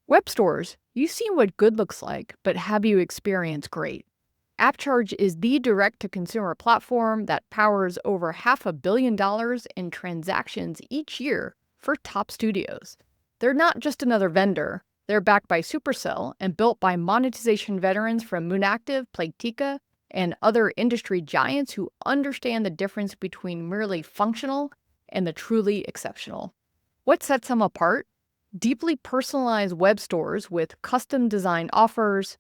Web stores, you've seen what good looks like, but have you experienced great? AppCharge is the direct-to-consumer platform that powers over $500 million in transactions each year for top studios. They're not just another vendor. They're backed by Supercell and built by monetization veterans from Moonactive, Playtika, and other industry giants who understand the difference between merely functional and the truly exceptional. What sets them apart? Deeply personalized web stores with custom design offers,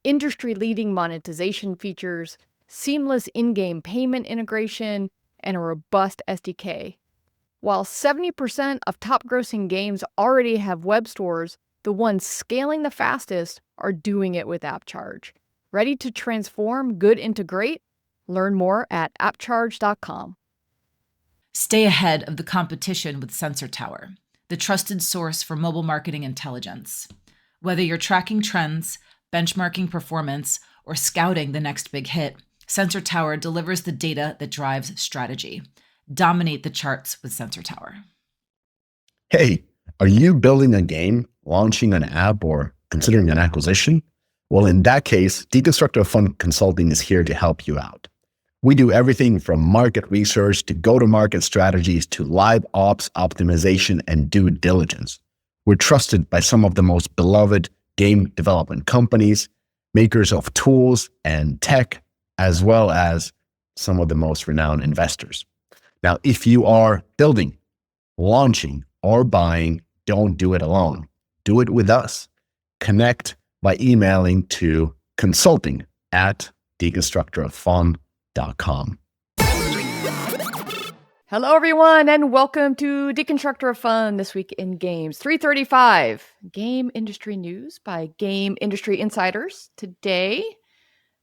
industry-leading monetization features, seamless in-game payment integration, and a robust SDK. While 70% of top-grossing games already have web stores, the ones scaling the fastest are doing it with AppCharge. Ready to transform good into great? Learn more at appcharge.com. Stay ahead of the competition with Sensor Tower, the trusted source for mobile marketing intelligence. Whether you're tracking trends, benchmarking performance, or scouting the next big hit, Sensor Tower delivers the data that drives strategy. Dominate the charts with Sensor Tower. Hey, are you building a game, launching an app, or considering an acquisition? Well, in that case, Deconstructor of Fun Consulting is here to help you out. We do everything from market research to go-to-market strategies to live ops optimization and due diligence. We're trusted by some of the most beloved game development companies, makers of tools and tech, as well as some of the most renowned investors. Now, if you are building, launching, or buying, don't do it alone. Do it with us. Connect by emailing to consulting@deconstructoroffun.com. Hello, everyone, and welcome to Deconstructor of Fun, This Week in Games 335, game industry news by game industry insiders. Today,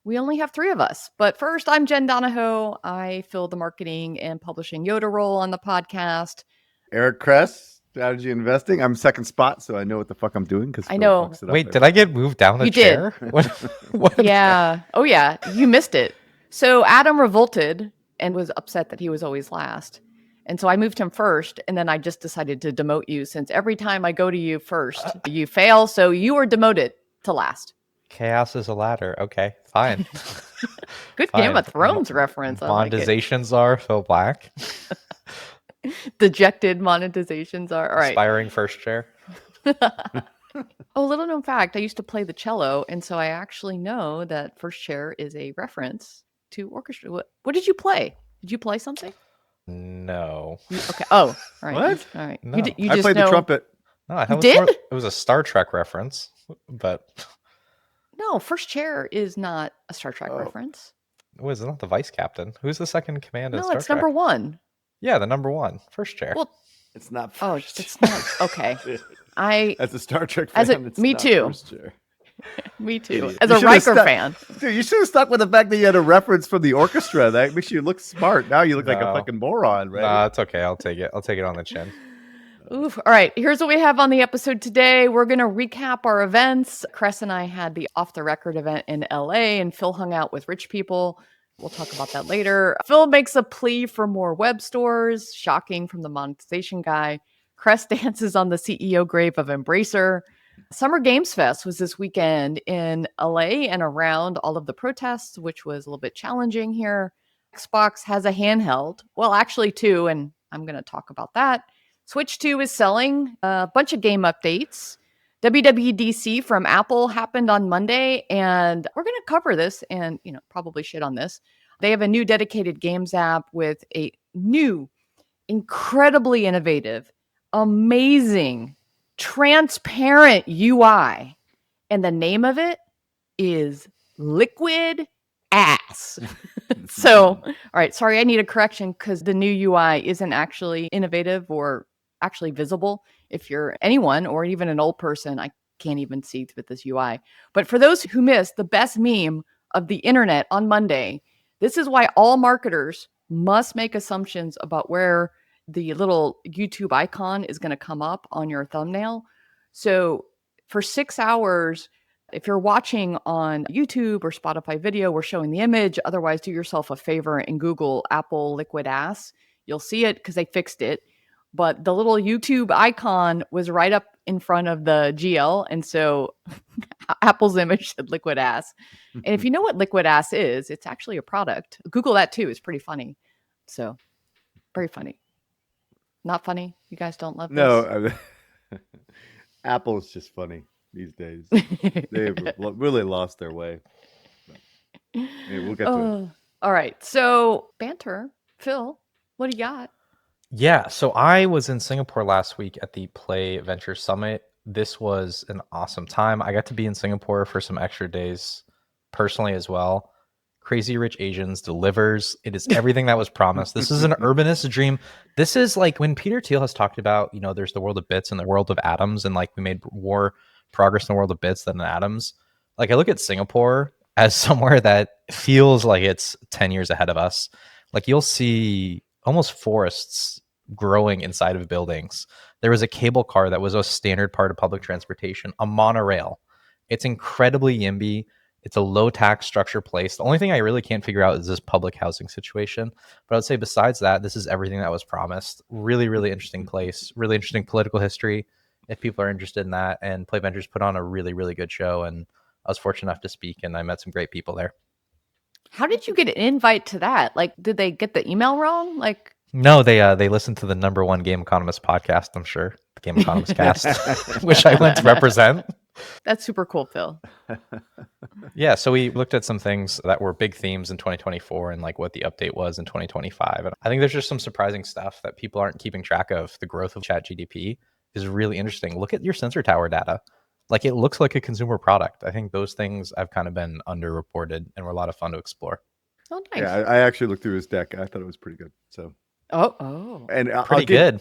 we only have three of us, but first, I'm Jen Donahoe. I fill the marketing and publishing Yoda role on the podcast. Eric Kress, strategy investing. I'm second spot, so I know what the fuck I'm doing. Because I know. Wait, did I get moved down a chair? What? Yeah. Oh, yeah. You missed it. So Adam revolted and was upset that he was always last. And so I moved him first, and then I just decided to demote you since every time I go to you first, you fail. So you were demoted to last. Chaos is a ladder. Okay, fine. Good Fine. Game of Thrones reference. Monetizations are so black. Dejected monetizations are. All right. Aspiring first chair. Oh, little known fact, I used to play the cello, and so I actually know that first chair is a reference to orchestra. What did you play? Did you play something? No. Okay. Oh, all right. What? All right. No. You I just played know... the trumpet. No, You did? It was a Star Trek reference, but No, first chair is not a Star Trek reference. was not the vice captain. Who's the second in command in No, Star it's Trek? number one. Yeah, the number one. First chair. Well, It's not oh, first. it's not. Okay. As a Star Trek fan, it's me not too. first chair. Me too. Idiot. As You a should've Riker stuck- fan. Dude, you should have stuck with the fact that you had a reference from the orchestra. That makes you look smart. Now you look like a No. fucking moron, right? Nah, it's okay. I'll take it. I'll take it on the chin. Oof. All right. Here's what we have on the episode today. We're going to recap our events. Cress and I had the off the record event in LA, and Phil hung out with rich people. We'll talk about that later. Phil makes a plea for more web stores. Shocking from the monetization guy. Cress dances on the CEO grave of Embracer. Summer Games Fest was this weekend in LA and around all of the protests, which was a little bit challenging here. Xbox has a handheld. Well, actually two, and I'm going to talk about that. Switch 2 is selling a bunch of game updates. WWDC from Apple happened on Monday, and we're going to cover this and, probably shit on this. They have a new dedicated games app with a new, incredibly innovative, amazing, transparent UI. And the name of it is Liquid Ass. So, all right, sorry, I need a correction because the new UI isn't actually innovative or actually visible. If you're anyone or even an old person, I can't even see with this UI. But for those who missed the best meme of the internet on Monday, this is why all marketers must make assumptions about where the little YouTube icon is going to come up on your thumbnail. So for 6 hours, if you're watching on YouTube or Spotify video, we're showing the image. Otherwise, do yourself a favor and Google Apple Liquid Ass. You'll see it because they fixed it. but the little YouTube icon was right up in front of the GL. And so Apple's image said liquid ass. And if you know what liquid ass is, it's actually a product. Google that too. It's pretty funny. So very funny. Not funny? You guys don't love this? No, Apple is just funny these days. They've really lost their way. But, we'll get to it. All right. So banter. Phil, what do you got? Yeah, so I was in Singapore last week at the Play Venture Summit. This was an awesome time. I got to be in Singapore for some extra days personally as well. Crazy Rich Asians delivers. It is everything that was promised. This is an urbanist dream. This is like when Peter Thiel has talked about, there's the world of bits and the world of atoms, and like we made more progress in the world of bits than in atoms. Like I look at Singapore as somewhere that feels like it's 10 years ahead of us. Like you'll see almost forests growing inside of buildings. There was a cable car that was a standard part of public transportation, a monorail. It's incredibly YIMBY. It's a low tax structure place. The only thing I really can't figure out is this public housing situation. But I would say besides that, this is everything that was promised. Really, really interesting place. Really interesting political history if people are interested in that. And Play Ventures put on a really, really good show. And I was fortunate enough to speak, and I met some great people there. How did you get an invite to that? Like, did they get the email wrong? No, they listened to the number one Game Economist podcast, I'm sure. The Game Economist cast, which I went to represent. That's super cool, Phil. Yeah, so we looked at some things that were big themes in 2024 and like what the update was in 2025. And I think there's just some surprising stuff that people aren't keeping track of. The growth of ChatGPT is really interesting. Look at your sensor tower data. Like it looks like a consumer product. I think those things have kind of been underreported and were a lot of fun to explore. Oh, nice. Yeah, I actually looked through his deck. I thought it was pretty good. So. Oh, and pretty good.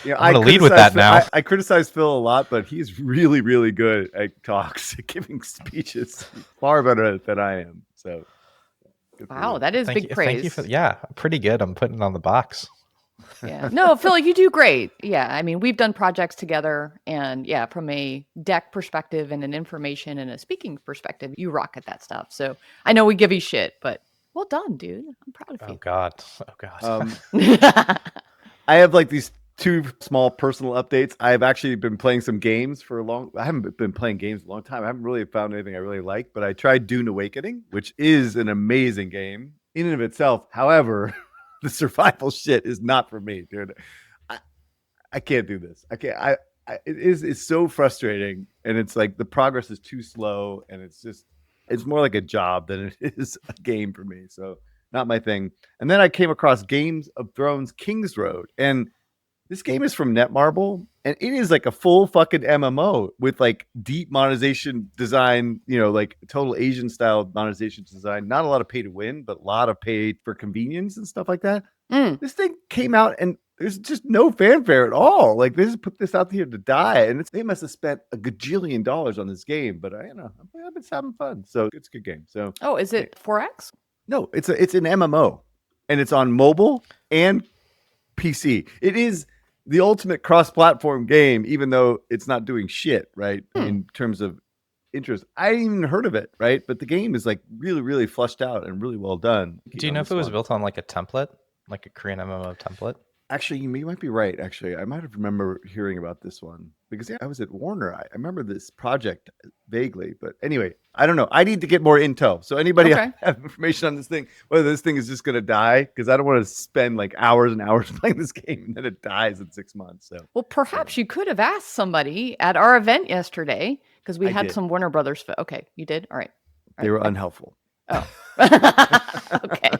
I'm going to lead with that now. I criticize Phil a lot, but he's really, really good at talks, giving speeches, far better than I am. So, wow, that is big praise. Thank you pretty good. I'm putting it on the box. Yeah, no, Phil, you do great. Yeah, I mean, we've done projects together, and yeah, from a deck perspective and an information and a speaking perspective, you rock at that stuff. So I know we give you shit, but. Well done, dude. I'm proud of you. Oh God. I have like these two small personal updates. I've actually been playing some games I haven't been playing games in a long time. I haven't really found anything I really like, but I tried Dune Awakening, which is an amazing game in and of itself. However, the survival shit is not for me, dude. I can't do this. I can't. It's so frustrating, and it's like the progress is too slow, and it's more like a job than it is a game for me. So not my thing. And then I came across Games of Thrones King's Road. And this game is from Netmarble. And it is like a full fucking MMO with like deep monetization design, like total Asian style monetization design. Not a lot of pay to win, but a lot of pay for convenience and stuff like that. This thing came out and there's just no fanfare at all. Like they just put this out here to die, and they must have spent a gajillion dollars on this game. But I've been having fun, so it's a good game. So, is it 4X? No, it's an MMO, and it's on mobile and PC. It is the ultimate cross-platform game, even though it's not doing shit, right? In terms of interest, I hadn't even heard of it, right? But the game is like really, really fleshed out and really well done. Do you know if it was built on like a template, like a Korean MMO template? Actually, you might be right. Actually, I might have remember hearing about this one because I was at Warner. I remember this project vaguely, but anyway, I don't know. I need to get more intel. So anybody have information on this thing, whether this thing is just going to die, because I don't want to spend like hours and hours playing this game and then it dies in 6 months. So, well, perhaps you could have asked somebody at our event yesterday because we had some Warner Brothers. Okay, you did. All right. They were unhelpful. Oh, okay.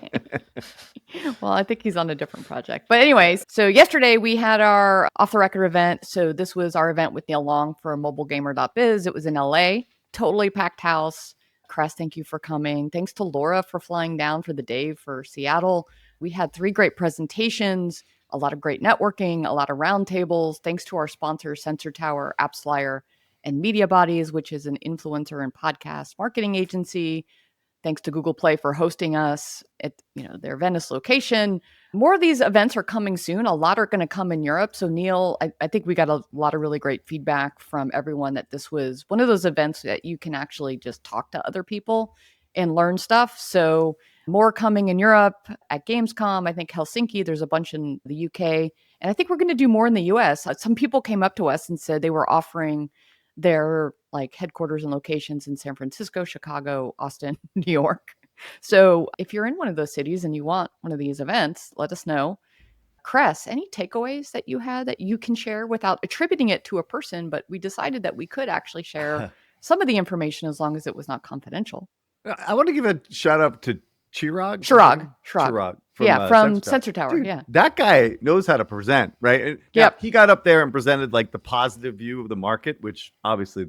Well, I think he's on a different project. But anyways, so yesterday we had our off the record event. So this was our event with Neil Long for mobilegamer.biz. It was in LA, totally packed house. Crest, thank you for coming. Thanks to Laura for flying down for the day for Seattle. We had 3 great presentations, a lot of great networking, a lot of roundtables. Thanks to our sponsors, Sensor Tower, AppsFlyer, and Media Bodies, which is an influencer and podcast marketing agency. Thanks to Google Play for hosting us at their Venice location. More of these events are coming soon. A lot are going to come in Europe. So Neil, I think we got a lot of really great feedback from everyone that this was one of those events that you can actually just talk to other people and learn stuff. So More coming in Europe at Gamescom. I think Helsinki, there's a bunch in the UK. And I think we're going to do more in the US. Some people came up to us and said they were offering their like headquarters and locations in San Francisco, Chicago, Austin, New York. So if you're in one of those cities and you want one of these events, let us know. Cress, any takeaways that you had that you can share without attributing it to a person, but we decided that we could actually share some of the information as long as it was not confidential. I want to give a shout out to Chirag. Chirag. From Sensor Tower. Dude, yeah. That guy knows how to present, right? And Yep. He got up there and presented like the positive view of the market, which obviously,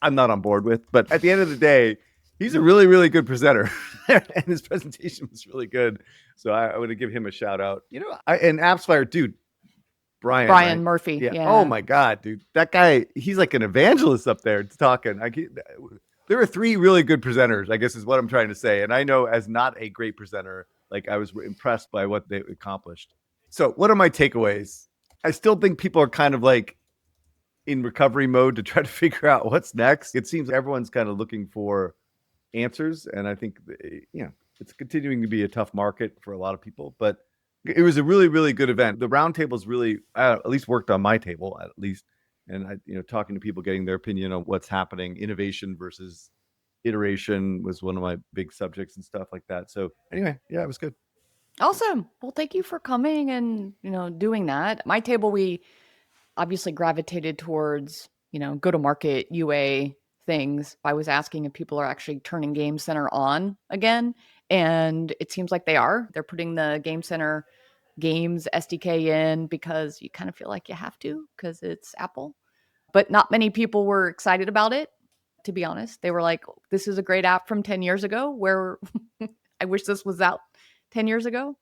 I'm not on board with. But at the end of the day, he's a really, really good presenter. And his presentation was really good. So I want to give him a shout out. And AppsFlyer, dude, Brian right? Murphy. Yeah. Oh my God, dude. That guy, he's like an evangelist up there talking. There were 3 really good presenters, I guess is what I'm trying to say. And I know as not a great presenter, like I was impressed by what they accomplished. So what are my takeaways? I still think people are kind of like in recovery mode to try to figure out what's next. It seems everyone's kind of looking for answers. And I think, it's continuing to be a tough market for a lot of people, but it was a really, really good event. The roundtables really, at least worked on my table, at least. And talking to people, getting their opinion on what's happening, innovation versus iteration was one of my big subjects and stuff like that. So anyway, yeah, it was good. Awesome. Well, thank you for coming and, doing that. My table, we obviously gravitated towards, go-to-market UA things. I was asking if people are actually turning Game Center on again, and it seems like they are. They're putting the Game Center games SDK in because you kind of feel like you have to because it's Apple. But not many people were excited about it, to be honest. They were like, this is a great app from 10 years ago where I wish this was out 10 years ago.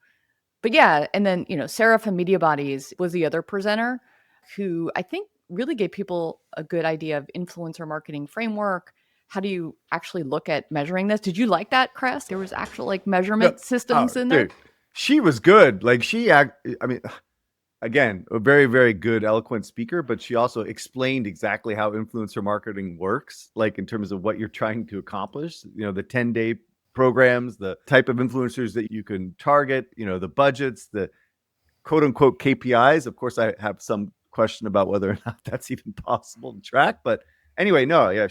But yeah, and then, Sarah from Media Bodies was the other presenter who I think really gave people a good idea of influencer marketing framework. How do you actually look at measuring this? Did you like that, Cress? There was actual measurement systems in there. Dude, she was good. Again, a very, very good, eloquent speaker, but she also explained exactly how influencer marketing works, like in terms of what you're trying to accomplish, the 10-day programs, the type of influencers that you can target, the budgets, the quote unquote KPIs. Of course, I have some question about whether or not that's even possible to track. But anyway, no, yeah,